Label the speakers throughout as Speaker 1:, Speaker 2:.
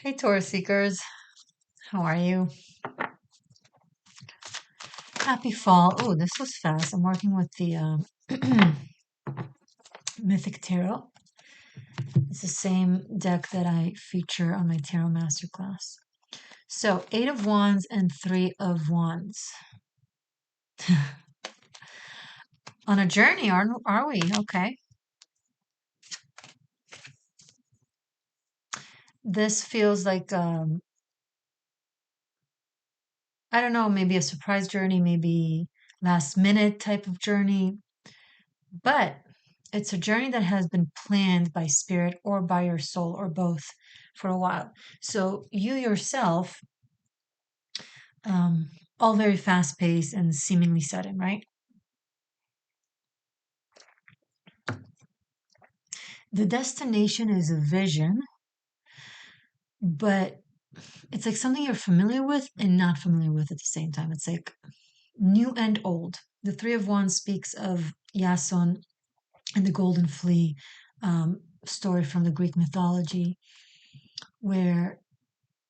Speaker 1: Hey, Taurus seekers. How are you? Happy fall. Oh, this was fast. I'm working with the Mythic Tarot. It's the same deck that I feature on my Tarot Masterclass. So, Eight of Wands and Three of Wands. On a journey, are we? Okay. This feels like, I don't know, maybe a surprise journey, maybe last minute type of journey. But it's a journey that has been planned by spirit or by your soul or both for a while. So you yourself, um, all very fast paced and seemingly sudden, right? The destination is a vision, but it's like something you're familiar with and not familiar with at the same time. It's like new and old. The Three of Wands speaks of Yason and the Golden Flea story from the Greek mythology, where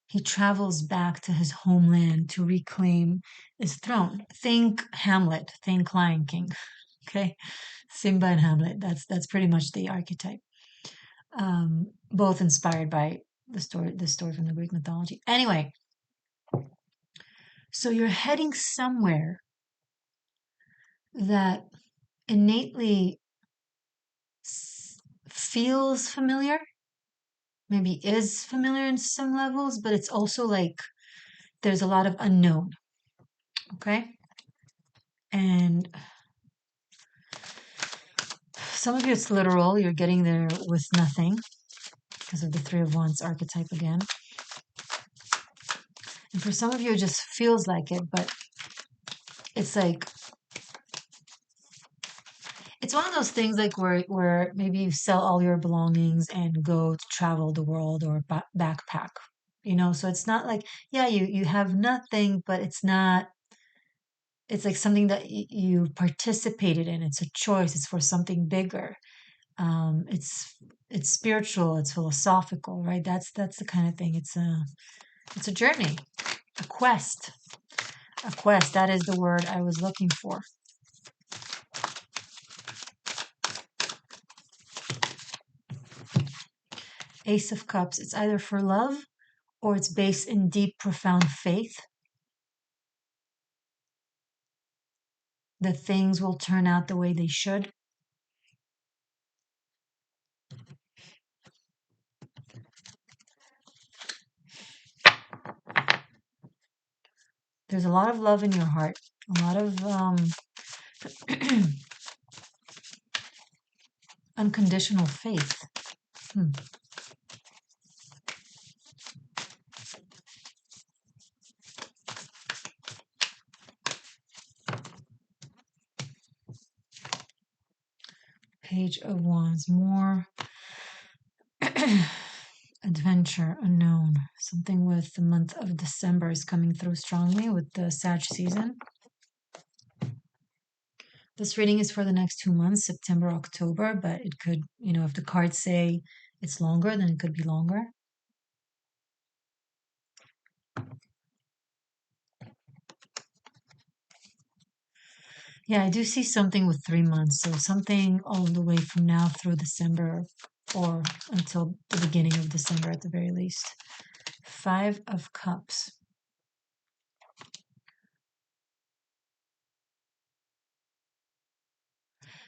Speaker 1: he travels back to his homeland to reclaim his throne. Think Hamlet, think Lion King. Okay, Simba and Hamlet. That's pretty much the archetype. Both inspired by the story from the Greek mythology. Anyway, so you're heading somewhere that innately feels familiar, maybe is familiar in some levels, but it's also like there's a lot of unknown. Okay, and some of you it's literal, you're getting there with nothing because of the Three of Wands archetype again. And for some of you, it just feels like it, but it's like, it's one of those things like where maybe you sell all your belongings and go to travel the world or backpack, so it's not like, yeah, you have nothing, but it's not, it's like something that you participated in. It's a choice. It's for something bigger. It's spiritual. It's philosophical, right? That's the kind of thing. It's a journey, a quest, a quest. That is the word I was looking for. Ace of Cups. It's either for love or it's based in deep, profound faith that things will turn out the way they should. There's a lot of love in your heart, a lot of unconditional faith. Page of Wands, more adventure, unknown. Something with the month of December is coming through strongly with the Sag season. This reading is for the next 2 months, September, October, but it could, if the cards say it's longer, then it could be longer. Yeah, I do see something with 3 months, so something all the way from now through December or until the beginning of December at the very least. Five of Cups.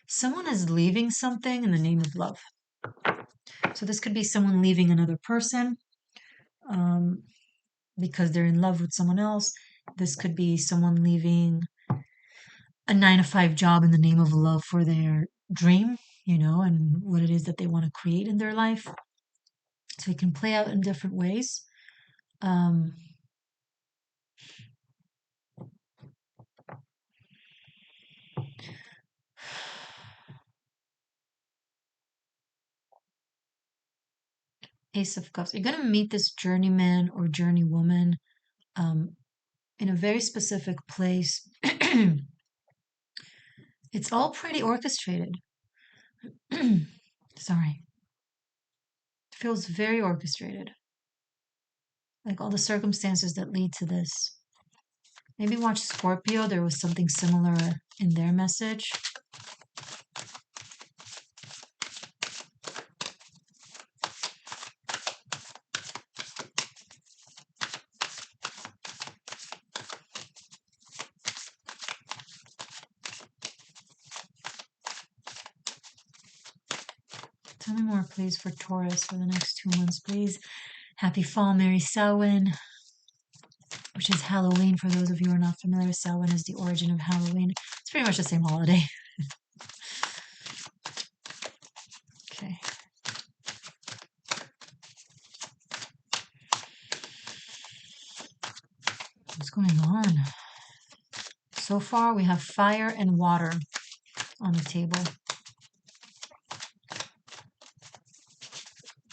Speaker 1: Someone is leaving something in the name of love. So this could be someone leaving another person because they're in love with someone else. This could be someone leaving a 9-to-5 job in the name of love for their dream, and what it is that they want to create in their life. So it can play out in different ways. Ace of Cups. You're going to meet this journeyman or journeywoman in a very specific place. It's all pretty orchestrated. Sorry. It feels very orchestrated. like all the circumstances that lead to this. Maybe watch Scorpio. There was something similar in their message. Tell me more, please, for Taurus for the next 2 months, please. Happy Fall, Merry Samhain, which is Halloween. For those of you who are not familiar, Samhain is the origin of Halloween. It's pretty much the same holiday. Okay. What's going on? So far, we have fire and water on the table.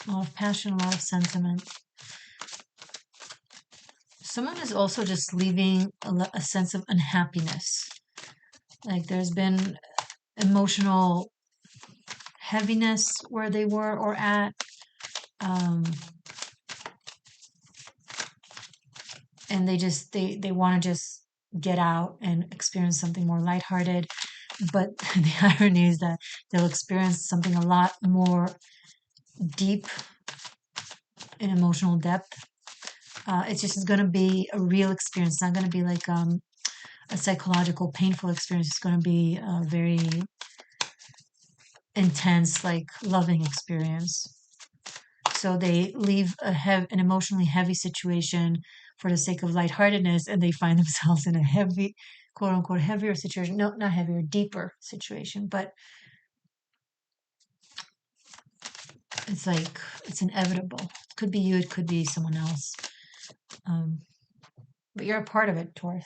Speaker 1: A lot of passion, a lot of sentiment. Someone is also just leaving a sense of unhappiness. Like there's been emotional heaviness where they were or at. And they want to just get out and experience something more lighthearted. But the irony is that they'll experience something a lot more deep in emotional depth. It's just going to be a real experience. It's not going to be like a psychological, painful experience. It's going to be a very intense, like loving experience. So they leave an emotionally heavy situation for the sake of lightheartedness, and they find themselves in a heavy, quote unquote, heavier situation. No, not heavier, deeper situation. But it's like, it's inevitable. It could be you, it could be someone else. But you're a part of it, Taurus.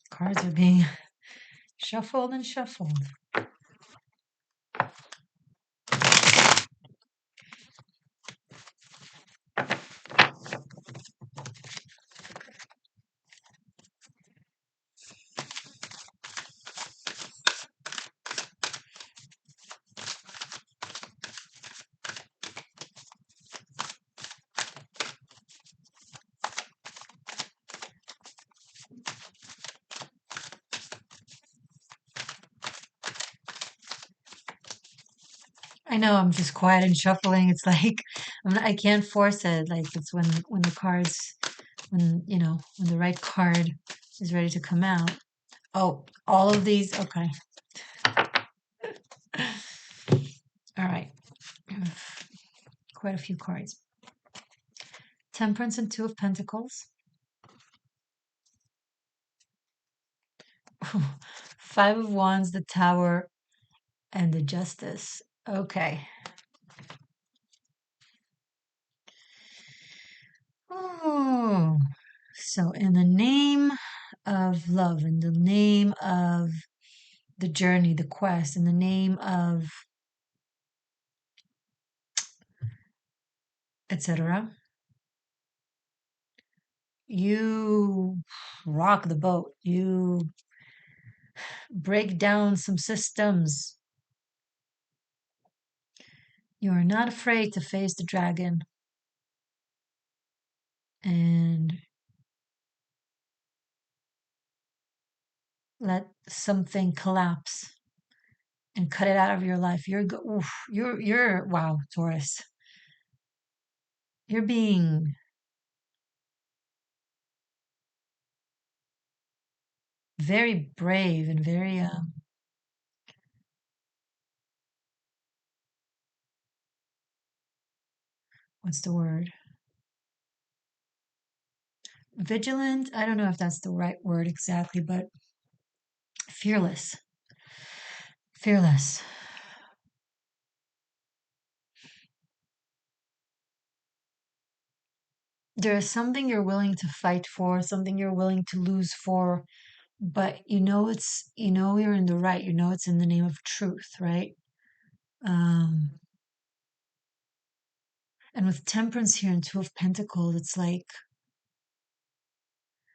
Speaker 1: Cards are being shuffled and shuffled. I know I'm just quiet and shuffling. It's like I can't force it. Like it's when the cards, when when the right card is ready to come out. Oh, all of these. Okay. All right. Quite a few cards. Temperance and Two of Pentacles. Five of Wands, the Tower, and the Justice. Okay. Oh, so in the name of love, in the name of the journey, the quest, in the name of etc., you rock the boat. You break down some systems. You are not afraid to face the dragon and let something collapse and cut it out of your life. You're wow, Taurus. You're being very brave and very what's the word? Vigilant. I don't know if that's the right word exactly, but fearless. Fearless. There is something you're willing to fight for, something you're willing to lose for, but you're in the right, it's in the name of truth, right? Um, and with Temperance here and Two of Pentacles, it's like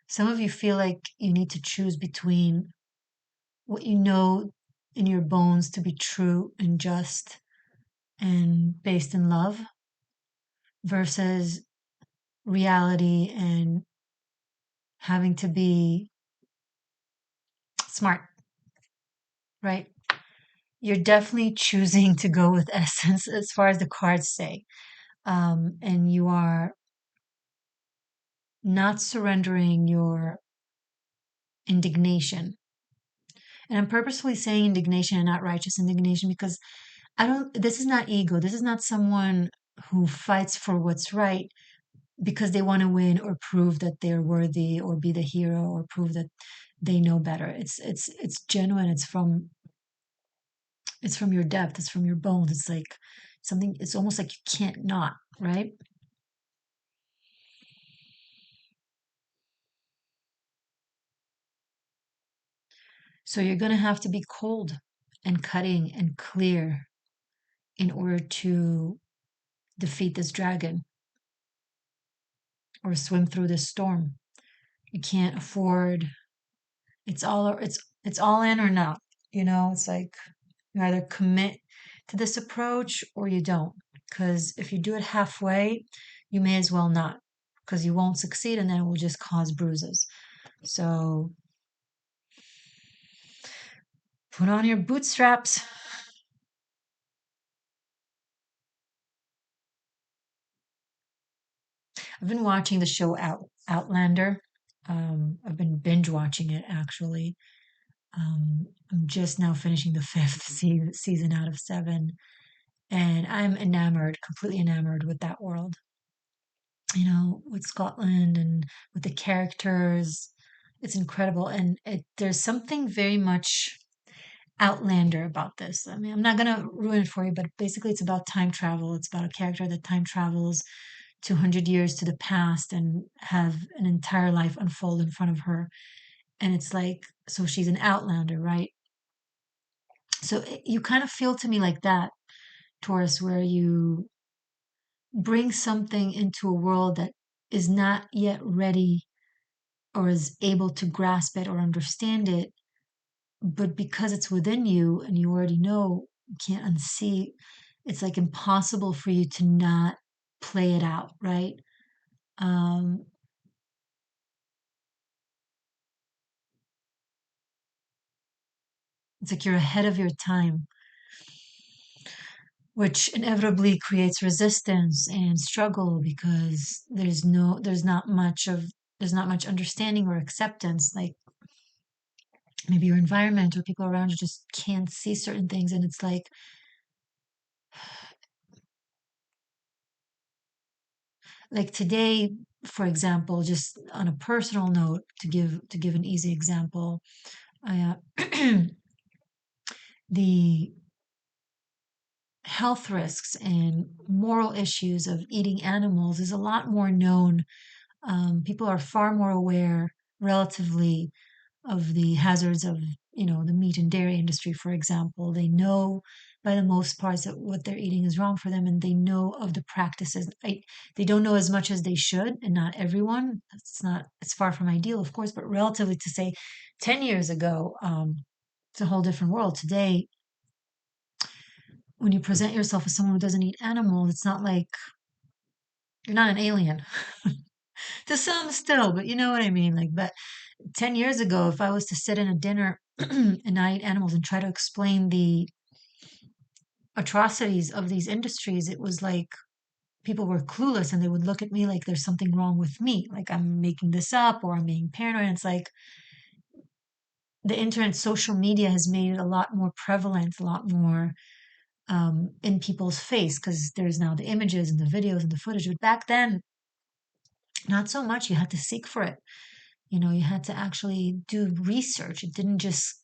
Speaker 1: Some of you feel like you need to choose between what you know in your bones to be true and just and based in love versus reality and having to be smart, right? You're definitely choosing to go with essence as far as the cards say. And you are not surrendering your indignation. And I'm purposefully saying indignation and not righteous indignation because this is not ego. This is not someone who fights for what's right because they want to win or prove that they're worthy or be the hero or prove that they know better. It's genuine. It's from your depth. It's from your bones. It's like something, it's almost like you can't not, right? So you're going to have to be cold and cutting and clear in order to defeat this dragon or swim through this storm. You can't afford it's all in or not. It's like you either commit to this approach or you don't. Because if you do it halfway, you may as well not, because you won't succeed and then it will just cause bruises. So put on your bootstraps. I've been watching the show Outlander. I've been binge watching it actually. I'm just now finishing the fifth season out of seven, and I'm enamored, completely enamored with that world. With Scotland and with the characters, it's incredible, and there's something very much Outlander about this. I mean, I'm not gonna ruin it for you, but basically, it's about time travel. It's about a character that time travels 200 years to the past and have an entire life unfold in front of her. And it's like, so she's an outlander, right? So you kind of feel to me like that, Taurus, where you bring something into a world that is not yet ready or is able to grasp it or understand it, but because it's within you and you already know, you can't unsee, it's like impossible for you to not play it out, right? Um, it's like you're ahead of your time, which inevitably creates resistance and struggle because there's not much understanding or acceptance. Like maybe your environment or people around you just can't see certain things, and it's like today, for example, just on a personal note, to give an easy example, I, the health risks and moral issues of eating animals is a lot more known. People are far more aware relatively of the hazards of, the meat and dairy industry, for example. They know by the most parts that what they're eating is wrong for them, and they know of the practices. They don't know as much as they should, and not everyone. It's far from ideal, of course, but relatively to say 10 years ago, it's a whole different world. Today, when you present yourself as someone who doesn't eat animals, it's not like you're not an alien. To some still, but you know what I mean? Like, but 10 years ago, if I was to sit in a dinner and not eat animals and try to explain the atrocities of these industries, it was like people were clueless and they would look at me like there's something wrong with me, like I'm making this up or I'm being paranoid. It's like the internet, social media has made it a lot more prevalent, a lot more in people's face because there's now the images and the videos and the footage. But back then, not so much. You had to seek for it. You had to actually do research. It didn't just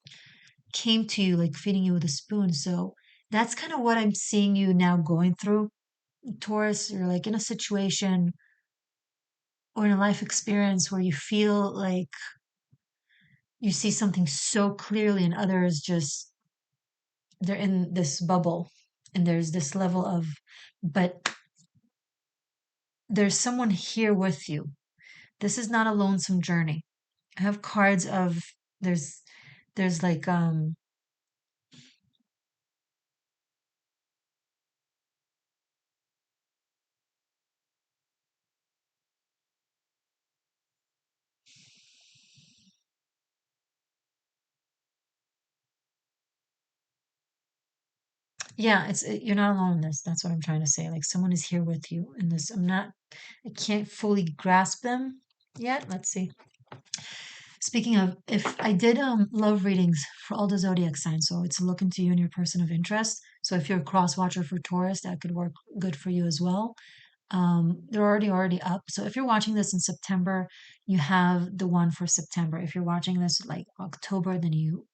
Speaker 1: came to you like feeding you with a spoon. So that's kind of what I'm seeing you now going through, Taurus. You're like in a situation or in a life experience where you feel like you see something so clearly and others just they're in this bubble and there's this level of, but there's someone here with you. This is not a lonesome journey. I have cards of there's there's like yeah, you're not alone in this. That's what I'm trying to say. Like someone is here with you in this. I can't fully grasp them yet. Let's see. Speaking of, if I did love readings for all the zodiac signs, so it's a look into you and your person of interest. So if you're a cross watcher for Taurus, that could work good for you as well. They're already up. So if you're watching this in September, you have the one for September. If you're watching this like October, then you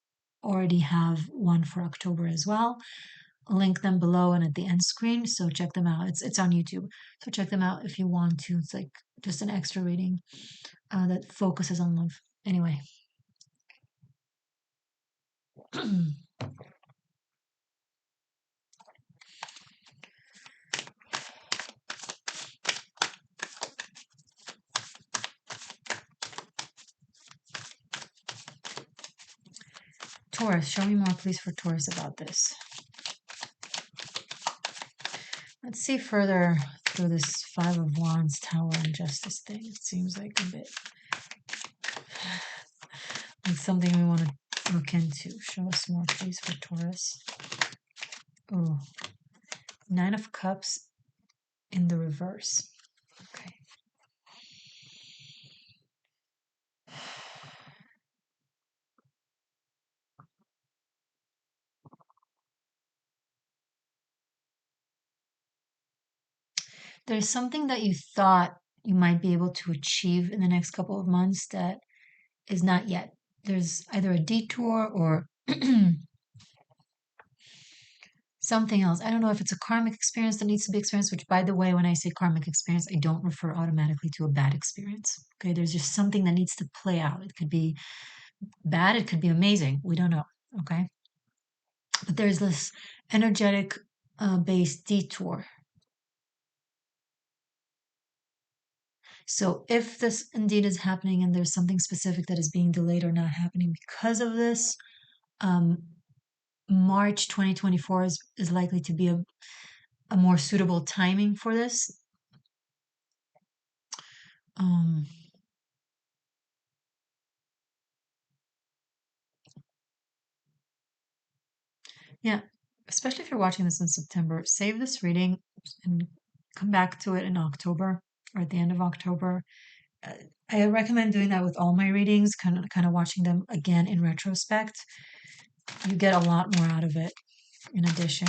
Speaker 1: already have one for October as well. I'll link them below and at the end screen. So check them out. It's on YouTube. So check them out if you want to. It's like just an extra reading that focuses on love. Anyway. Taurus, show me more, please, for Taurus about this. Let's see further through this Five of Wands, Tower, and Justice thing. It seems like a bit like something we want to look into. Show us more, please, for Taurus. Oh, Nine of Cups in the reverse. Okay. There's something that you thought you might be able to achieve in the next couple of months that is not yet. There's either a detour or something else. I don't know if it's a karmic experience that needs to be experienced, which, by the way, when I say karmic experience, I don't refer automatically to a bad experience. Okay, there's just something that needs to play out. It could be bad, it could be amazing. We don't know. Okay, but there's this energetic based detour. So if this indeed is happening and there's something specific that is being delayed or not happening because of this, um, March 2024 is likely to be a more suitable timing for this. Um, yeah, especially if you're watching this in September, save this reading and come back to it in October or at the end of October. Uh, I recommend doing that with all my readings, kind of watching them again in retrospect. You get a lot more out of it in addition.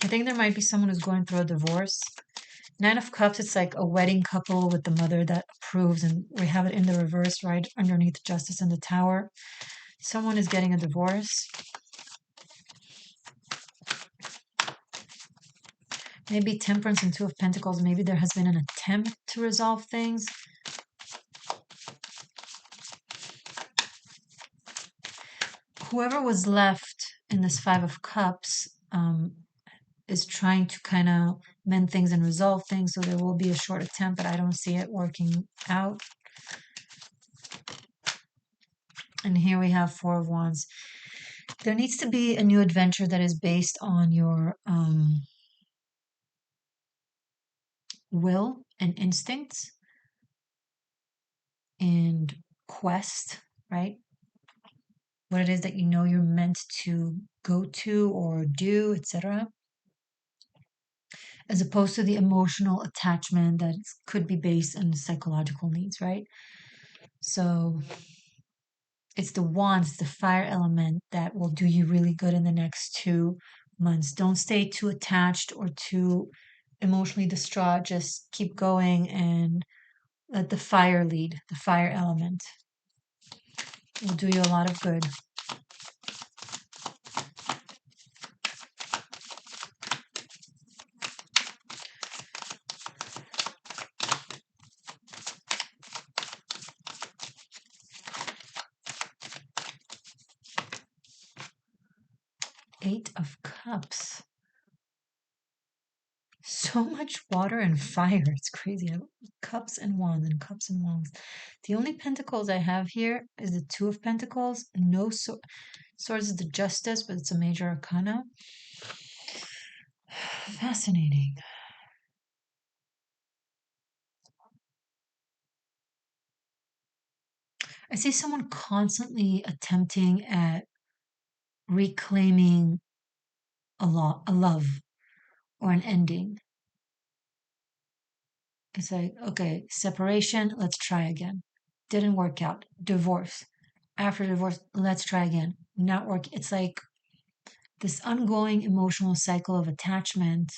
Speaker 1: I think there might be someone who's going through a divorce. Nine of Cups, it's like a wedding couple with the mother that approves, and we have it in the reverse right underneath Justice in the Tower. Someone is getting a divorce. Maybe Temperance and Two of Pentacles. Maybe there has been an attempt to resolve things. Whoever was left in this Five of Cups is trying to kind of mend things and resolve things. So there will be a short attempt, but I don't see it working out. And here we have Four of Wands. There needs to be a new adventure that is based on your will and instincts and quest, right? What it is that you know you're meant to go to or do, etc., as opposed to the emotional attachment that could be based on psychological needs, right? So it's the wands, the fire element that will do you really good in the next 2 months. Don't stay too attached or too emotionally distraught. Just keep going and let the fire lead. The fire element will do you a lot of good. Eight of Cups. So much water and fire. It's crazy. Cups and Wands and Cups and Wands. The only Pentacles I have here is the Two of Pentacles. No Swords is the Justice, but it's a major arcana. Fascinating. I see someone constantly attempting at reclaiming a love or an ending. It's like, okay, separation, let's try again. Didn't work out. Divorce. After divorce, let's try again. Not work. It's like this ongoing emotional cycle of attachment.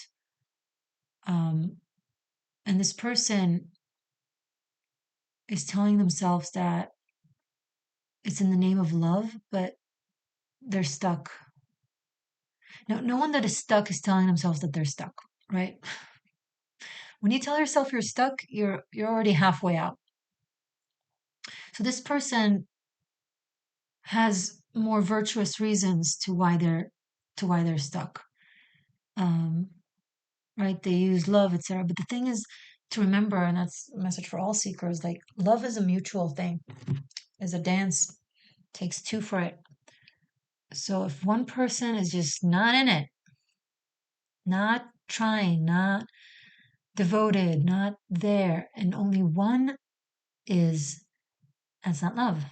Speaker 1: Um, and this person is telling themselves that it's in the name of love, but they're stuck. No, no one that is stuck is telling themselves that they're stuck, right? When you tell yourself you're stuck, you're already halfway out. So this person has more virtuous reasons to why they're stuck. Um, right? They use love, etc. But the thing is to remember, and that's a message for all seekers, like love is a mutual thing, is a dance, takes two for it. So if one person is just not in it, not trying, not devoted, not there, and only one is, that's not love.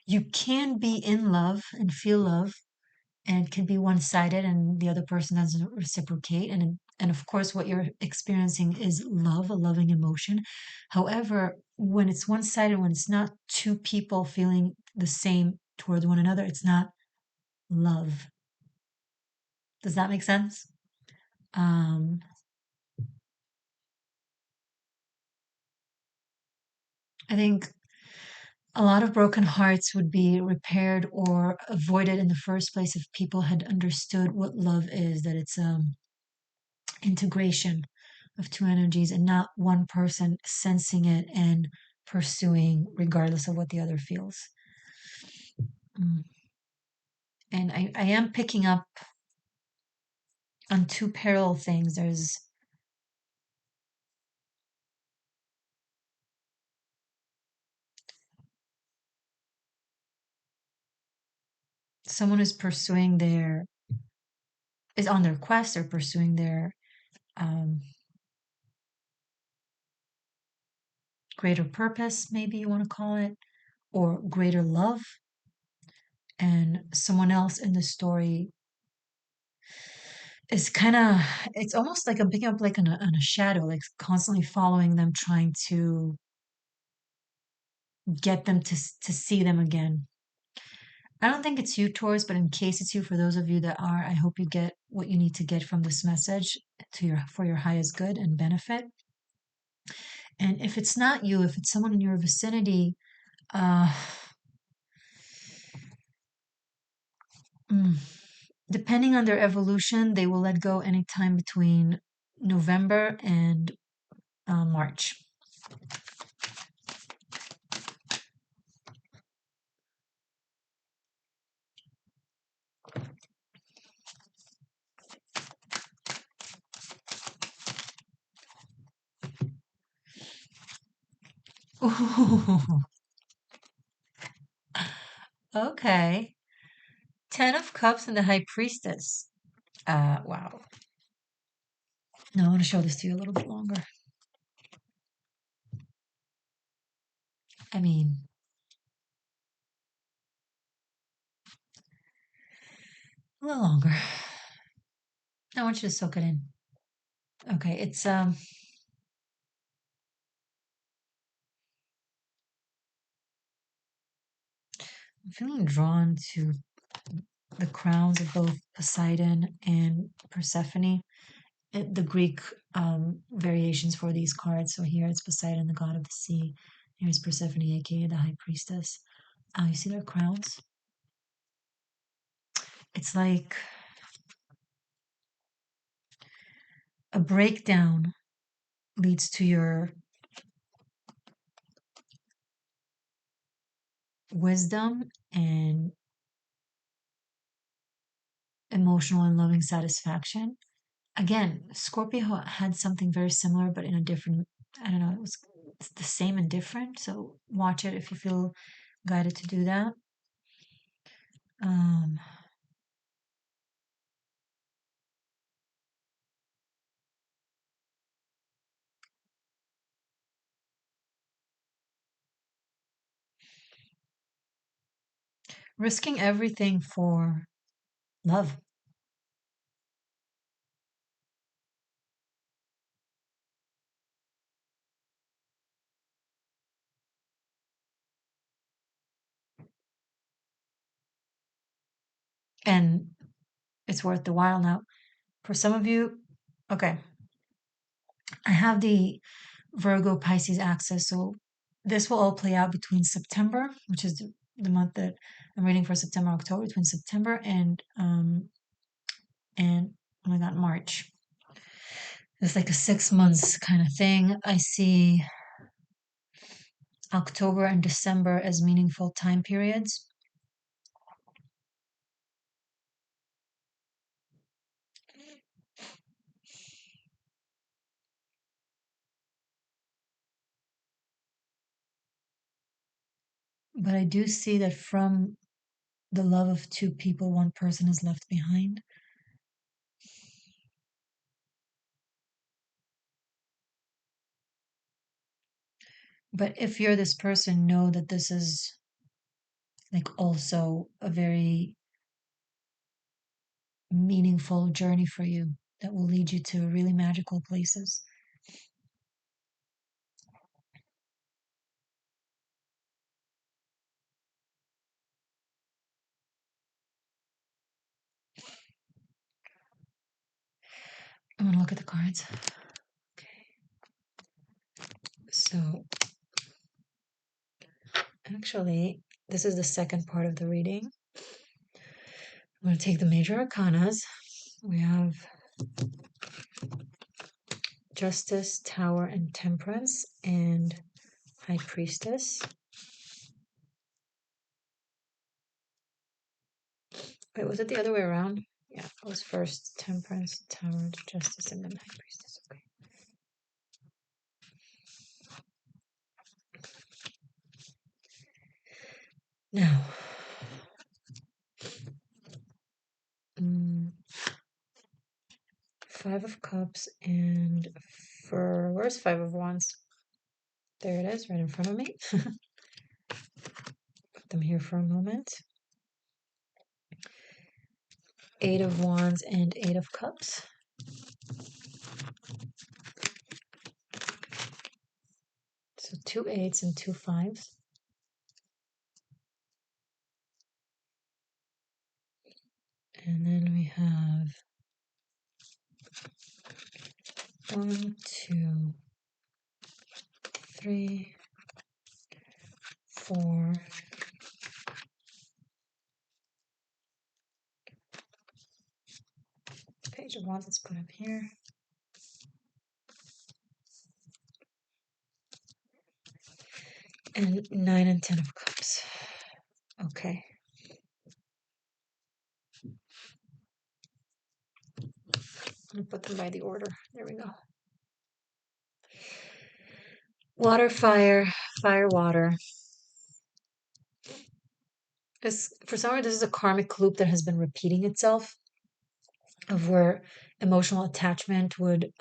Speaker 1: You can be in love and feel love, and it can be one-sided and the other person doesn't reciprocate, and of course what you're experiencing is love, a loving emotion. However, when it's one-sided, when it's not two people feeling the same towards one another, it's not love. Does that make sense? um I think a lot of broken hearts would be repaired or avoided in the first place if people had understood what love is, that it's integration of two energies and not one person sensing it and pursuing regardless of what the other feels. Mm. And I am picking up on two parallel things. There's someone who's pursuing their, is on their quest or pursuing their um, greater purpose, maybe you want to call it, or greater love. And someone else in the story is kind of, it's almost like I'm picking up like on a shadow, like constantly following them, trying to get them to see them again. I don't think it's you, Taurus, but in case it's you, for those of you that are, I hope you get what you need to get from this message to your for your highest good and benefit. And if it's not you, if it's someone in your vicinity, uh, mm, depending on their evolution, they will let go anytime between November and March. Ooh, okay. Ten of Cups and the High Priestess. Wow. No, I want to show this to you a little bit longer. I mean, a little longer. I want you to soak it in. Okay, it's I'm feeling drawn to the crowns of both Poseidon and Persephone. The Greek variations for these cards. So here it's Poseidon, the god of the sea. Here's Persephone, aka the high priestess. You see their crowns? It's like a breakdown leads to your wisdom and emotional and loving satisfaction. Again, Scorpio had something very similar, but in a different, I don't know, it's the same and different. So watch it if you feel guided to do that. Um, Risking everything for love. And it's worth the while now. For some of you, okay, I have the Virgo Pisces axis, so this will all play out between September, which is the month that I'm reading for September, October, between September and oh my God, March. It's like a 6 months kind of thing. I see October and December as meaningful time periods. But I do see that from the love of two people, one person is left behind. But if you're this person, know that this is like also a very meaningful journey for you that will lead you to really magical places. I'm gonna look at the cards. Okay. So actually, this is the second part of the reading. I'm going to take the major arcanas. We have Justice, Tower, and Temperance, and High Priestess. Wait, was it the other way around? Yeah, it was first Temperance, Tower, Justice, and then High Priestess. Okay. Now, mm, Five of Cups and where's Five of Wands? There it is, right in front of me. Put them here for a moment. Eight of Wands and Eight of Cups. So two eights and two fives. And then we have 1, 2, 3, 4. Page of Wands, let's put him here. And 9 and 10 of Cups. Okay. I'm gonna put them by the order. There we go. Water, fire, fire, water. For some reason, this is a karmic loop that has been repeating itself, of where emotional attachment would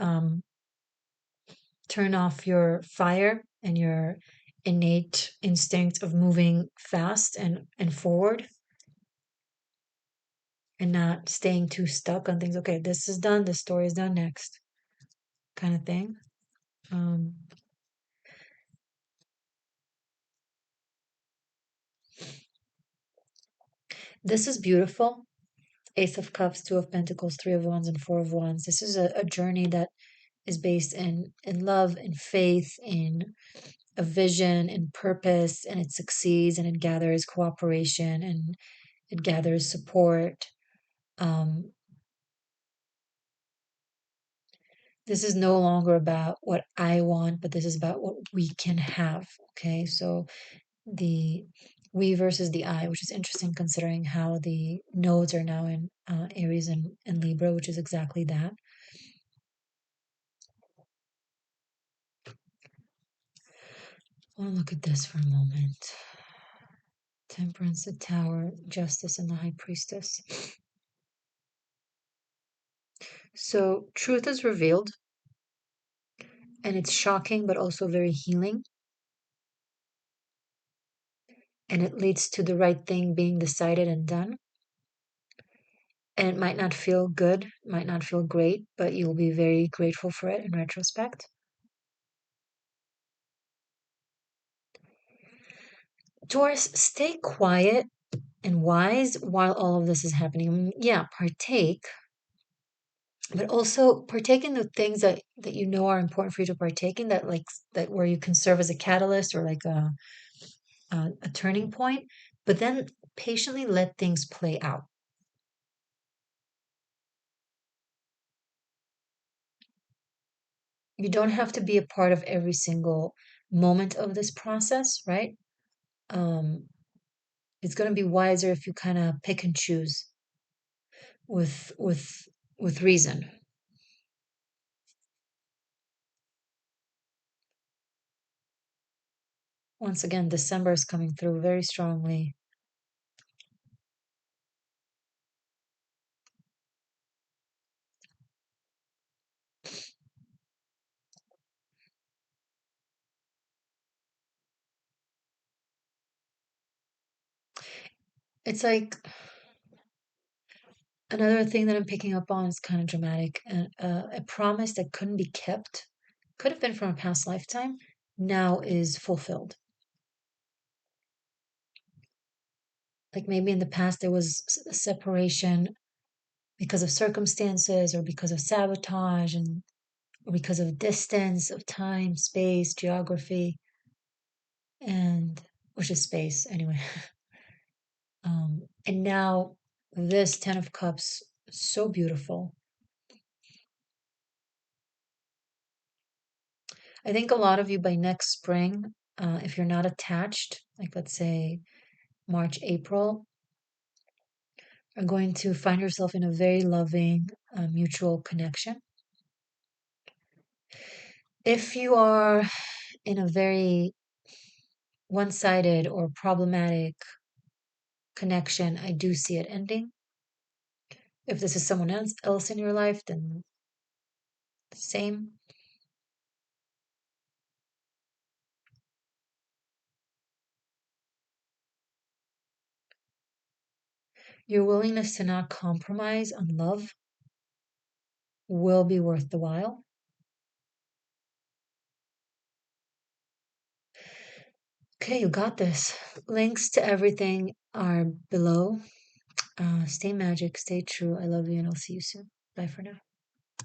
Speaker 1: turn off your fire and your innate instinct of moving fast and forward, and not staying too stuck on things. Okay, this is done, this story is done, next kind of thing. This is beautiful. Ace of Cups, Two of Pentacles, Three of Wands, and Four of Wands. This is a journey that is based in love, in faith, in a vision, in purpose, and it succeeds, and it gathers cooperation, and it gathers support. Um, this is no longer about what I want, but this is about what we can have. Okay, so the we versus the I, which is interesting considering how the nodes are now in Aries and Libra, which is exactly that. I want to look at this for a moment. Temperance, the Tower, Justice, and the High Priestess. So truth is revealed, and it's shocking, but also very healing. And it leads to the right thing being decided and done. And it might not feel good, might not feel great, but you'll be very grateful for it in retrospect. Taurus, stay quiet and wise while all of this is happening. Yeah, partake, but also partake in the things that you know are important for you to partake in, that like that where you can serve as a catalyst or like a turning point, but then patiently let things play out. You don't have to be a part of every single moment of this process, right? Um, it's going to be wiser if you kind of pick and choose with with reason. Once again, December is coming through very strongly. It's like another thing that I'm picking up on is kind of dramatic. A promise that couldn't be kept, could have been from a past lifetime, now is fulfilled. Like maybe in the past there was a separation because of circumstances or because of sabotage and or because of distance of time, space, geography, and which is space anyway. And now this Ten of Cups, so beautiful. I think a lot of you by next spring, if you're not attached, like let's say March, April, are going to find yourself in a very loving, mutual connection. If you are in a very one sided or problematic connection, I do see it ending. If this is someone else in your life, then the same. Your willingness to not compromise on love will be worth the while. Okay, you got this. Links to everything are below. Stay magic, stay true. I love you, and I'll see you soon. Bye for now.